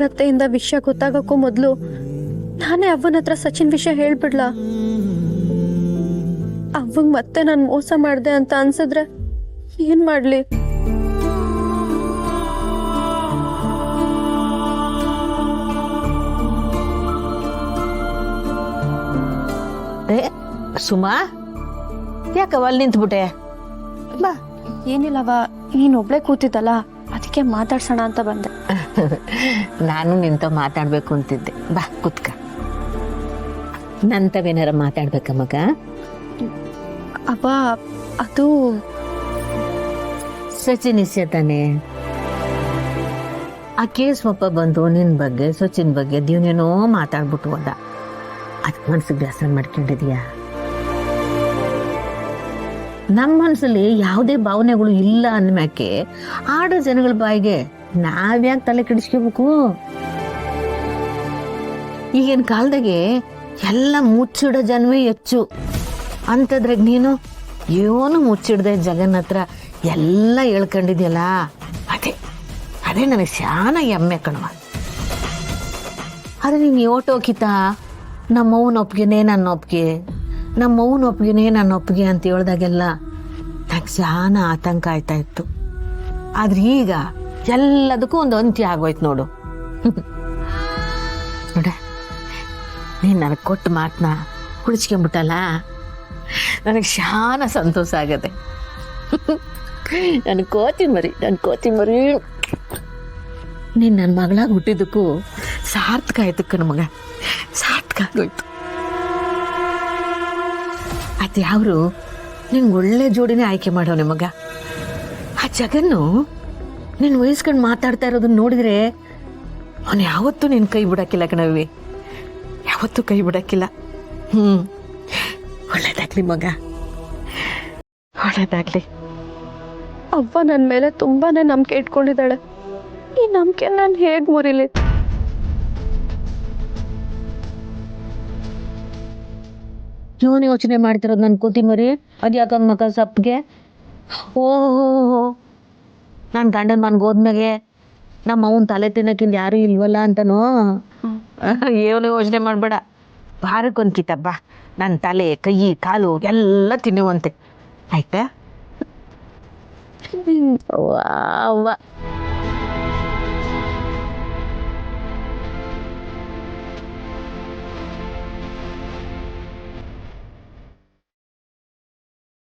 ಅವರತ್ತೆಯಿಂದ ವಿಷಯ ಗೊತ್ತಾಗಕ್ಕೂ ಮೊದಲು ನಾನೇ ಅವ್ವನ ಹತ್ರ ಸಚಿನ್ ವಿಷಯ ಹೇಳ್ಬಿಡ್ಲಾ? ಅವ್ವಂಗ್ ಮತ್ತೆ ನಾನು ಮೋಸ ಮಾಡಿದೆ ಅಂತ ಅನ್ಸಿದ್ರೆ ಏನ್ ಮಾಡ್ಲಿ? ಸುಮಾ, ಯಾಕವ ಅಲ್ಲಿ ನಿಂತ್ಬಿಟ್ಟೆ? ಬಾ. ಏನಿಲ್ಲವ, ನೀನ್ ಒಬ್ಳೆ ಕೂತಿದ್ದಲ್ಲ, ಅದಕ್ಕೆ ಮಾತಾಡ್ಸೋಣ ಅಂತ ಬಂದೆ. ನಾನು ನಿಂತ ಮಾತಾಡ್ಬೇಕು ಅಂತಿದ್ದೆ. ಬಾ ಕುತ್ಕ. ನಂತವೇನಾರ ಮಾತಾಡ್ಬೇಕ ಮಗ? ಅವ್ವ, ಅದು ಸಚಿನ್ ಇಸ್ಯ ತಾನೆ. ಆ ಕೇಸ್ವಪ್ಪ ಬಂದು ನಿನ್ ಬಗ್ಗೆ ಸಚಿನ್ ಬಗ್ಗೆ ದಿವ್ನೇನೋ ಮಾತಾಡ್ಬಿಟ್ಟು ಹೋದ. ಅದ್ ಮನ್ಸಿಗೆ ಬೇಸರ ಮಾಡ್ಕೊಂಡಿದ್ಯಾ? ನಮ್ಮ ಮನ್ಸಲ್ಲಿ ಯಾವುದೇ ಭಾವನೆಗಳು ಇಲ್ಲ ಅಂದ್ಮ್ಯಾಕೆ ಆಡೋ ಜನಗಳ ಬಾಯಿಗೆ ನಾವ್ಯಾಕೆ ತಲೆ ಕೆಡಿಸ್ಕೋಬೇಕು? ಈಗಿನ ಕಾಲದಾಗೆ ಎಲ್ಲ ಮುಚ್ಚಿಡೋ ಜನವೇ ಹೆಚ್ಚು ಅಂತದ್ರಾಗ ನೀನು ಏನು ಮುಚ್ಚಿಡ್ದೆ ಜಗನ್ ಹತ್ರ ಎಲ್ಲ ಹೇಳ್ಕೊಂಡಿದ್ಯಲ್ಲ, ಅದೇ ಅದೇ ನನಗೆ ಶಾನ ಹೆಮ್ಮೆ ಕಣವ. ಆದ್ರೆ ನೀನು ಓಟೋಕಿತ ನಮ್ಮವ್ವನ ಒಪ್ಪಿಗೆನೇ ನನ್ನ ಒಪ್ಪಿಗೆ, ನಮ್ಮವ್ವನ ಒಪ್ಪಿಗೆನೇ ನನ್ನ ಒಪ್ಪಿಗೆ ಅಂತ ಹೇಳ್ದಾಗೆಲ್ಲ ನಂಗೆ ಶಾನ ಆತಂಕ ಆಯ್ತಾ ಇತ್ತು. ಆದ್ರೆ ಈಗ ಎಲ್ಲದಕ್ಕೂ ಒಂದು ಅಂತ್ಯ ಆಗೋಯ್ತು ನೋಡು. ನೋಡ, ನೀನು ನನಗೆ ಕೊಟ್ಟು ಮಾತನ್ನ ಉಳಿಸ್ಕೊಂಬಿಟ್ಟಲ್ಲ, ನನಗೆ ಶಾನ ಸಂತೋಷ ಆಗದೆ. ನನ್ನ ಕೋತಿ ಮರಿ ನೀನು ನನ್ನ ಮಗಳಾಗಿ ಹುಟ್ಟಿದ್ದಕ್ಕೂ ಸಾರ್ಥಕ ಆಯ್ತು ಕಣ ಮಗ, ಸಾರ್ಥಕ ಆಗೋಯ್ತು. ಅದು ಯಾವ್ರು ನಿಂಗೆ ಒಳ್ಳೆ ಜೋಡಿನೇ ಆಯ್ಕೆ ಮಾಡೋನೆ ಮಗ. ಆ ಜಗನ್ನು ನೀನು ವಹಿಸ್ಕೊಂಡು ಮಾತಾಡ್ತಾ ಇರೋದನ್ನ ನೋಡಿದ್ರೆ ಅವನು ಯಾವತ್ತೂ ನಿನ್ನ ಕೈ ಬಿಡಕ್ಕಿಲ್ಲ ಕಣವಿ, ಯಾವತ್ತೂ ಕೈ ಬಿಡಕ್ಕಿಲ್ಲ. ಒಳ್ಳೇದಾಗ್ಲಿ ಮಗ, ಒಳ್ಳೇದಾಗ್ಲಿ. ಅವ್ವ ನನ್ನ ಮೇಲೆ ತುಂಬಾನೇ ನಂಬಿಕೆ ಇಟ್ಕೊಂಡಿದ್ದಾಳೆ. ಈ ನಂಬಿಕೆ ನಾನು ಹೇಗ್ ಮುರಿಲಿ? ಇವನು ಯೋಚನೆ ಮಾಡ್ತಿರೋದು ನನ್ನ ಕೂತಿ ಮರಿ. ಅದು ಯಾಕಂದ್ ಮಗ ಸಪ್ಗೆ? ಓಹೋ, ನಾನು ಗಂಡನ ಮನ್ಗೆ ಹೋದ್ಮ್ಯಾಗೆ ನಮ್ಮ ಅವನ ತಲೆ ತಿನ್ನಕ್ಕಿಂದ ಯಾರು ಇಲ್ವಲ್ಲ ಅಂತನೋ ಏನು ಯೋಚನೆ ಮಾಡಬೇಡ. ಭಾರಕ್ಕೊಂದ್ಕಿತಬ್ಬ ನನ್ನ ತಲೆ ಕೈ ಕಾಲು ಎಲ್ಲ ತಿನ್ನುವಂತೆ ಆಯ್ತಾ? ಅವ್ವ